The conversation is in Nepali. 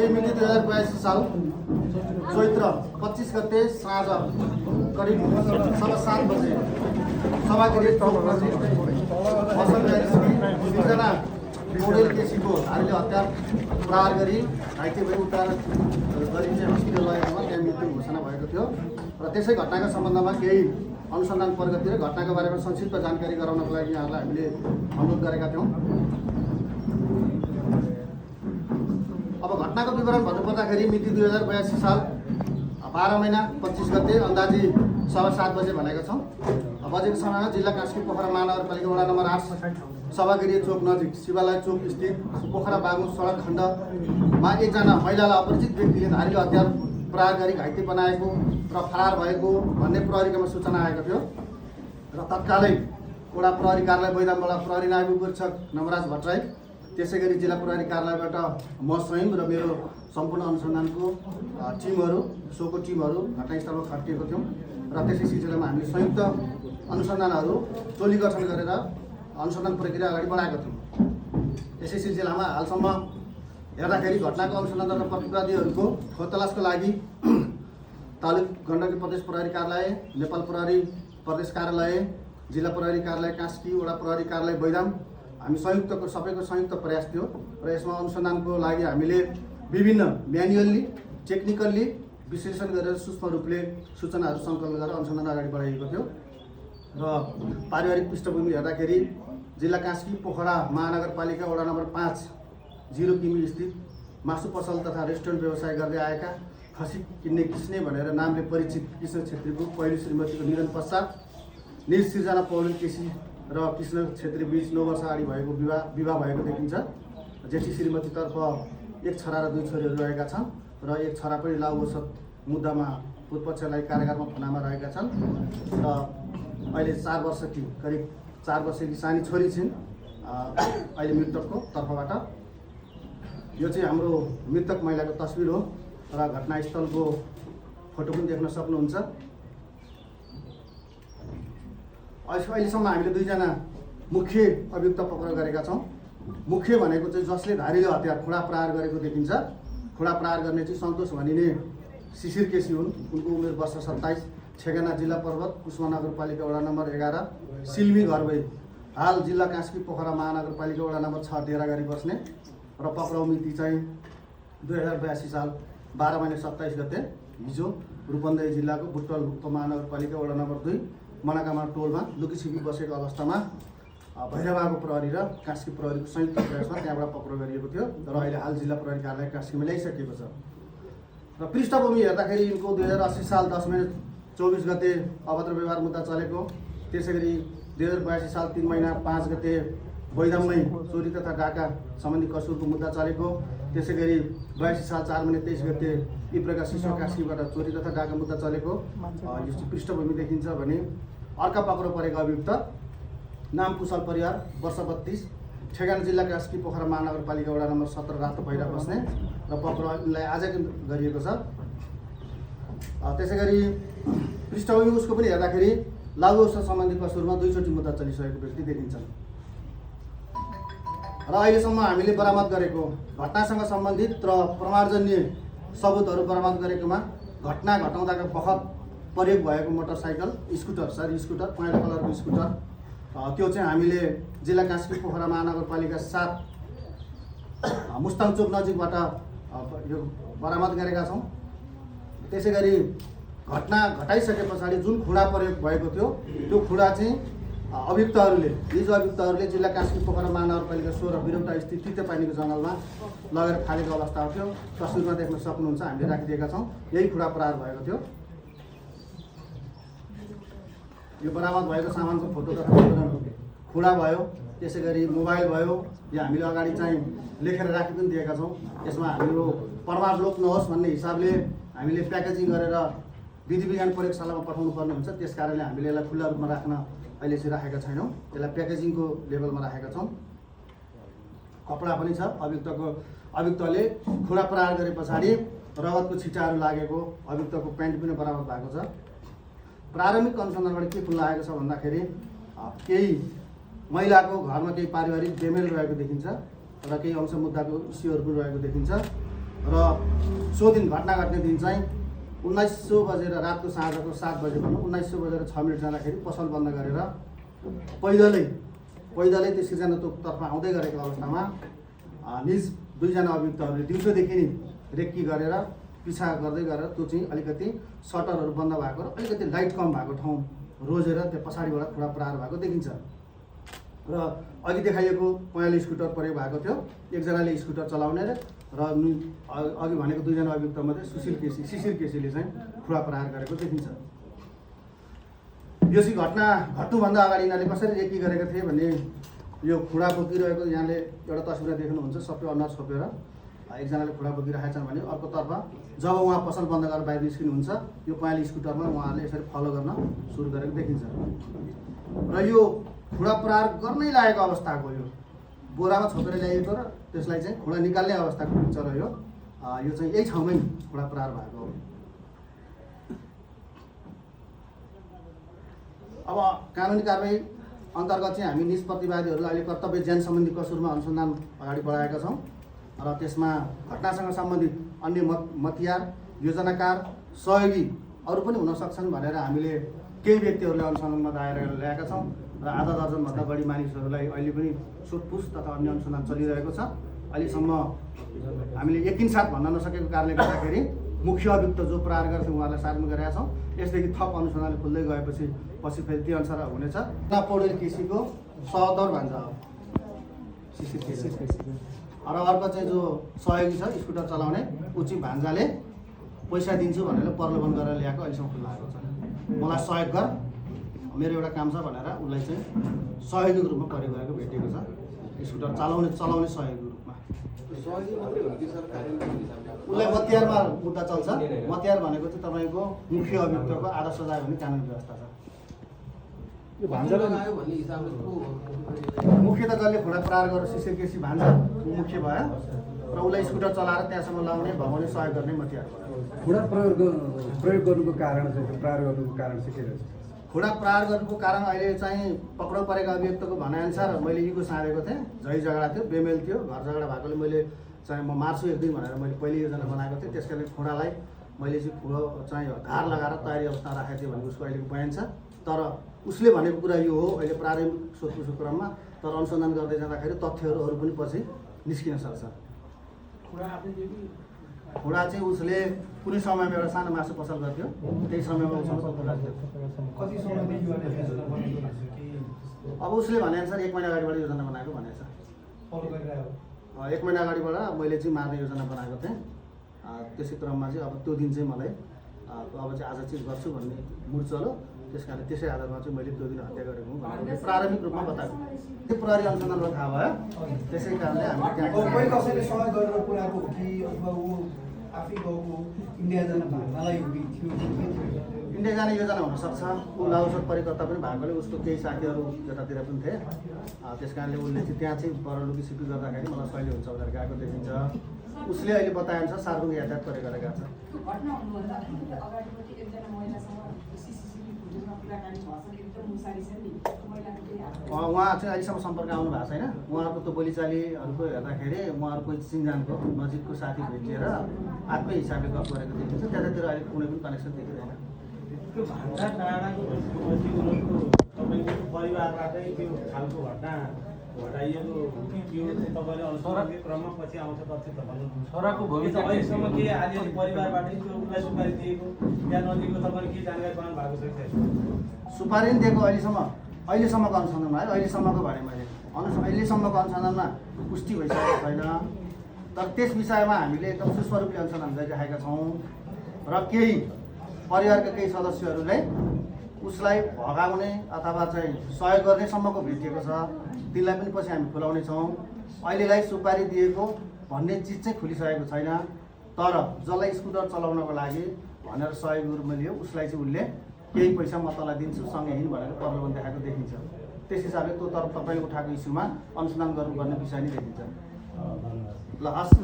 यही मिति 2082 साल चैत्र 25 गते साँझ करिब 7:30 बजे सभागृह दुईजना मोडेल केसीको धारीले हत्या प्रहार गरी घाइते भई उद्धार गरी चाहिँ हस्पिटल लगेकोमा त्यहाँ मृत्यु घोषणा भएको थियो र त्यसै घटनाको सम्बन्धमा केही अनुसन्धान प्रगति र घटनाको बारेमा संक्षिप्त जानकारी गराउनको लागि यहाँहरूलाई हामीले अनुरोध गरेका थियौँ। अब घटनाको विवरण भन्नुपर्दाखेरि मिति 2082 साल 12 महिना 25 गते अन्दाजी 7:15 बजे भनेका छौँ। बजेको समयमा जिल्ला कास्की पोखरा महानगरपालिका वडा नम्बर 8 सभागृह चोक नजिक शिवालय चोक स्थित पोखरा बागु सडक खण्डमा एकजना महिलालाई अपरिचित व्यक्तिले धारीले हतियार प्रहार गरी घाइते बनाएको र फरार भएको भन्ने प्रहरीकोमा सूचना आएको थियो र तत्कालै वडा प्रहरी कार्यालय बैदामबाट प्रहरी नायब उपरीक्षक नवराज भट्टराई त्यसै गरी जिल्ला प्रहरी कार्यालयबाट म स्वयं र मेरो सम्पूर्ण अनुसन्धानको सोको टिमहरू घटनास्थलमा खटिएको थियौँ र त्यसै सिलसिलामा हामीले संयुक्त अनुसन्धानहरू टोली गठन गरेर अनुसन्धान प्रक्रिया अगाडि बढाएका थियौँ। यसै सिलसिलामा हालसम्म हेर्दाखेरि घटनाको अनुसन्धान र प्रतिवादीहरूको खोजतलासको लागि तालुक गण्डकी प्रदेश प्रहरी कार्यालय, नेपाल प्रहरी प्रदेश कार्यालय, जिल्ला प्रहरी कार्यालय कास्की, वडा प्रहरी कार्यालय बैदाम हामी सबैको संयुक्त प्रयास थियो र यसमा अनुसन्धानको लागि हामीले विभिन्न म्यानुअल्ली टेक्निकल्ली विश्लेषण गरेर सूक्ष्म रूपले सूचनाहरू सङ्कलन गरेर अनुसन्धान अगाडि बढाइएको थियो र पारिवारिक पृष्ठभूमि हेर्दाखेरि जिल्ला कास्की पोखरा महानगरपालिका वडा नम्बर 5 0 किमी स्थित मासु पसल तथा रेस्टुरेन्ट व्यवसाय गर्दै आएका खसी किन्ने कृष्ण भनेर नामले परिचित कृष्ण छेत्रीको पहिलो श्रीमतीको निधन पश्चात निज सिर्जना पौडेल केसी र कृष्ण छेत्री बीच 9 वर्ष अगाडि भएको विवाह भएको देखिन्छ। जेठी श्रीमतीतर्फ 1 छोरा र 2 छोरीहरू रहेका छन् र 1 छोरा पनि लागु औषध मुद्दामा पूर्वपक्षलाई कारागारमा थुनामा रहेका छन् र अहिले 4 वर्षकी करिब 4 वर्षकी सानी छोरी छिन् अहिले मृतकको तर्फबाट। यो चाहिँ हाम्रो मृतक महिलाको तस्बिर हो र घटनास्थलको फोटो पनि देख्न सक्नुहुन्छ। अहिलेसम्म हामीले 2 जना मुख्य अभियुक्त पक्राउ गरेका छौँ। मुख्य भनेको चाहिँ जसले धारीले हतियार खुडा प्रहार गरेको देखिन्छ। खुडा प्रहार गर्ने चाहिँ सन्तोष भनिने शिशिर केसी हुन्। उनको उमेर वर्ष 27, ठेगाना जिल्ला पर्वत कुसमा नगरपालिका वडा नम्बर 11 सिल्मी घर भई हाल जिल्ला कास्की पोखरा महानगरपालिका वडा नम्बर 6 डेरा गरी बस्ने र पक्राउ मिति चाहिँ 2082 साल 12 महिना 27 गते हिजो रूपन्देही जिल्लाको बुटवल उपमहानगरपालिका वडा नम्बर 2 मनकामा टोलमा लुकीछिपी बसेको अवस्थामा भैरवाको प्रहरी र कास्की प्रहरीको संयुक्त प्रयासमा त्यहाँबाट पक्राउ गरिएको थियो र अहिले हाल जिल्ला प्रहरी कार्यालय कास्कीमा ल्याइसकेको छ। र पृष्ठभूमि हेर्दाखेरि यिनको 2080 साल 10 महिना 24 गते अभद्र व्यवहार मुद्दा चलेको, त्यसै गरी 2082 साल 3 महिना 5 गते बैदाममै चोरी तथा डाका सम्बन्धी कसुरको मुद्दा चलेको, त्यसै गरी 82 साल 4 महिना 23 गते इब्रका शिशु कास्कीबाट चोरी तथा डाका मुद्दा चलेको यो पृष्ठभूमि देखिन्छ भने अर्का पक्राउ परेको अभियुक्त नाम कुशल परिवार वर्ष 32 ठेगाना जिल्ला कास्की पोखरा महानगरपालिका वडा नम्बर 17 रातो पहिरा बस्ने र पक्राउलाई आजै गरिएको छ। त्यसै गरी पृष्ठभूमि उसको पनि हेर्दाखेरि लागु औषध सम्बन्धी कसुरमा 2 चोटि मुद्दा चलिसकेको व्यक्ति देखिन्छन् र अहिलेसम्म हामीले बरामद गरेको घटनासँग सम्बन्धित र प्रमाणजन्य सबुतहरू बरामद गरेकोमा घटना घटाउँदाका बखत प्रयोग भएको मोटरसाइकल स्कुटर पहेँलो कलरको स्कुटर त्यो चाहिँ हामीले जिल्ला कास्की पोखरा महानगरपालिका 7 मुस्ताङ चोक नजिकबाट यो बरामद गरेका छौँ। त्यसै गरी घटना घटाइसके पछाडि जुन खुडा प्रयोग भएको थियो त्यो खुडा चाहिँ अभियुक्तहरूले जिल्ला कास्की पोखरा महानगरपालिका 16 बिरौटा स्थित तितेपानीको जङ्गलमा लगेर फालेको अवस्था थियो। तस्बिरमा देख्न सक्नुहुन्छ, हामीले राखिदिएका छौँ। यही खुडा प्रहार भएको थियो। यो बरामद भएको सामानको फोटो तथा खुडा भयो, त्यसै गरी मोबाइल भयो। यो हामीले अगाडि चाहिँ लेखेर राखि पनि दिएका छौँ। यसमा हाम्रो प्रमाण लोप नहोस् भन्ने हिसाबले हामीले प्याकेजिङ गरेर विधि विज्ञान प्रयोगशालामा पठाउनु पर्ने हुन्छ। त्यस कारणले हामीले यसलाई खुल्ला रूपमा राख्न अहिले चाहिँ राखेका छैनौँ। यसलाई प्याकेजिङको लेभलमा राखेका छौँ। कपडा पनि छ। अभियुक्तले खुडा प्रहार गरे पछाडि रगतको छिटाहरू लागेको अभियुक्तको प्यान्ट पनि बरामद भएको छ। प्रारम्भिक अनुसन्धानबाट के खुल्ला आएको छ भन्दाखेरि केही महिलाको घरमा केही पारिवारिक बेमेल रहेको देखिन्छ र केही अंश मुद्दाको इस्युहरू पनि रहेको देखिन्छ र सो दिन घटना घट्ने दिन चाहिँ 1900 बजेर रातको साँझको 7 बजे भनौँ 1900 बजेर 6 मिनट जाँदाखेरि पसल बन्द गरेर पैदलै त्यो सिर्जना तोकतर्फ आउँदै गरेको अवस्थामा निज 2 जना अभियुक्तहरूले दिउँसोदेखि नै रेक्की गरेर पिछा गर्दै गरेर त्यो चाहिँ अलिकति सटरहरू बन्द भएको र अलिकति लाइट कम भएको ठाउँ रोजेर त्यो पछाडिबाट खुडा प्रहार भएको देखिन्छ। र अघि देखाइएको 45 स्कुटर प्रयोग भएको थियो, एकजनाले स्कुटर चलाउने र अघि भनेको 2 जना अभियुक्तमध्ये शिशिर केसीले चाहिँ खुडा प्रहार गरेको देखिन्छ। यो चाहिँ घटना घट्नुभन्दा अगाडि यिनीहरूले कसरी रेकी गरेका थिए भने यो खुडा बोकिरहेको यहाँले एउटा तस्बिर देख्नुहुन्छ, सबै अनुहार छोपेर एकजनाले खुडा बोकिरहेका छन् भने अर्कोतर्फ जब उहाँ पसल बन्द गरेर बाहिर निस्किनुहुन्छ यो 45 स्कुटरमा उहाँहरूले यसरी फलो गर्न सुरु गरेको देखिन्छ। र यो खुडा प्रहार गर्नै लागेको अवस्थाको यो बोरामा छोपेर ल्याइएको र त्यसलाई चाहिँ खुडा निकाल्ने अवस्थाको पिक्चर हो। यो चाहिँ यही ठाउँमै खुडा प्रहार भएको हो। अब कानुनी कारबाही अन्तर्गत चाहिँ हामी निज प्रतिवादीहरूलाई अहिले कर्तव्य ज्यान सम्बन्धी कसुरमा अनुसन्धान अगाडि बढाएका छौँ र त्यसमा घटनासँग सम्बन्धित अन्य मतियार, योजनाकार, सहयोगी अरू पनि हुन सक्छन् भनेर हामीले केही व्यक्तिहरूले अनुसन्धानमा दायर ल्याएका छौँ र आधा दर्जनभन्दा बढी मानिसहरूलाई अहिले पनि सोधपुछ तथा अन्य अनुसन्धान चलिरहेको छ। अहिलेसम्म हामीले यकिनसाथ भन्न नसकेको कारणले गर्दाखेरि मुख्य अभियुक्त जो प्रहार गर्थे उहाँलाई सार्नु गरेका छौँ। यसदेखि थप अनुसन्धान खुल्दै गएपछि फेरि त्यो अनुसार हुनेछ। पौडेल केसीको सदर भान्जा हो शिशिर केसी र अर्को चाहिँ जो सहयोगी छ स्कुटर चलाउने ऊ चाहिँ भान्जाले पैसा दिन्छु भनेर प्रलोभन गरेर ल्याएको अहिलेसम्म खुल्ला आएको छ। मलाई सहयोग गर, मेरो एउटा काम छ भनेर उसलाई चाहिँ सहयोगीको रूपमा प्रयोग गरेको भेटिएको छ। स्कुटर चलाउने सहयोगीको रूपमा उसलाई मतियारमा मुद्दा चल्छ। मतियार भनेको चाहिँ तपाईँको मुख्य अभियुक्तको आधा सजाय भन्ने कानुनी व्यवस्था छ। यो भान्जाले मुख्य त जसले खुडा प्रहार गरेर शिशिर केसी भान्जा मुख्य भयो र उसलाई स्कुटर चलाएर त्यहाँसम्म लाउने भगाउने सहयोग गर्ने मतियार भयो। खुडा प्रयोग गर्नुको कारण चाहिँ प्रहार गर्नुको कारण चाहिँ के रहेछ? खुडा प्रहार गर्नुको कारण अहिले चाहिँ पक्राउ परेका अभियुक्तको भनाइअनुसार मैले इगो साँधेको थिएँ, झै झगडा थियो, बेमेल थियो, घर झगडा भएकोले मैले चाहिँ म मार्छु एक दिन भनेर मैले पहिले योजना बनाएको थिएँ। त्यस कारण खुडालाई मैले चाहिँ खुडो चाहिँ धार लगाएर तयारी अवस्था राखेको थिएँ भनेको उसको अहिलेको बयान छ। तर उसले भनेको कुरा यो हो अहिले प्रारम्भिक सोधपुछको क्रममा, तर अनुसन्धान गर्दै जाँदाखेरि तथ्यहरू अरू पनि पछि निस्किन सक्छ। खुडा चाहिँ उसले कुनै समयमा एउटा सानो मासु पसल गर्थ्यो, त्यही समयमा उसँग लाग्थ्यो। अब उसले भनेअनुसार 1 महिना अगाडिबाट योजना बनाएको भनेको छ। 1 महिना अगाडिबाट मैले चाहिँ मार्ने योजना बनाएको थिएँ। त्यसै क्रममा चाहिँ अब त्यो दिन चाहिँ मलाई अब चाहिँ आज चाहिँ गर्छु भन्ने मुड चल्यो। त्यस कारण त्यसै आधारमा चाहिँ मैले त्यो दिन हत्या गरेको हुँ भनेर प्रारम्भिक रूपमा बताएको। त्यो प्रहरी अनुसन्धानमा थाहा भयो। त्यसै कारणले हामीले त्यहाँ कसैले सहयोग गरेर पुऱ्याएको हो कि अथवा ऊ आफै गएको इन्डिया जान भाग्नलाई हो कि थियो? इन्डिया जाने योजना हुनसक्छ। ऊ लाउसर परिकर्ता पनि भएकोले उसको केही साथीहरू यतातिर पनि थिए। त्यस कारणले उसले चाहिँ त्यहाँ चाहिँ परलुकी सिपी गर्दाखेरि मलाई सहिले हुन्छ भनेर गएको देखिन्छ। उसले अहिले बताएअनुसार सार्वजनिक यातायात प्रयोग गरेका छ। उहाँ चाहिँ अहिलेसम्म सम्पर्क आउनु भएको छैन। उहाँहरूको त्यो बोलीचालीहरूको हेर्दाखेरि उहाँहरूको चिनजानको नजिकको साथी भेटिएर आफ्नै हिसाबले गफ गरेको देखिन्छ। त्यतातिर अहिले कुनै पनि कनेक्सन देखिँदैन। त्यो भान्जा डाँडाको तपाईँको परिवारबाटै त्यो खालको घटना घटाइएको त्यो तपाईँले अनुसन्धानको क्रममा पछि आउँछ तथ्य तपाईँले छोराको भूमिका अहिलेसम्म के अलिअलि परिवारबाटै त्यो उसलाई सुपारी दिएको त्यहाँ नजिकको तपाईँले के जानकारी पाउनु भएको छ? सुपारी पनि दिएको अहिलेसम्मको अनुसन्धानमा है, अहिलेसम्मको भने मैले अहिलेसम्मको अनुसन्धानमा पुष्टि भइसकेको छैन। तर त्यस विषयमा हामीले एकदम सूक्ष्म रूपले अनुसन्धान गरिरहेका छौँ र केही परिवारका केही सदस्यहरूले उसलाई भगाउने अथवा चाहिँ सहयोग गर्नेसम्मको भेटिएको छ। तिनलाई पनि पछि हामी खुलाउने छौँ। अहिलेलाई सुपारी दिएको भन्ने चिज चाहिँ खुलिसकेको छैन। तर जसलाई स्कुटर चलाउनको लागि भनेर सहयोगमा लियो उसलाई चाहिँ उसले केही पैसा म तँलाई दिन्छु सँगै हिँड भनेर प्रलोभन देखाएको देखिन्छ। त्यस हिसाबले त्यो तपाईँ उठाएको इस्युमा अनुसन्धान गर्नुपर्ने विषय नै देखिन्छ। ल हस्।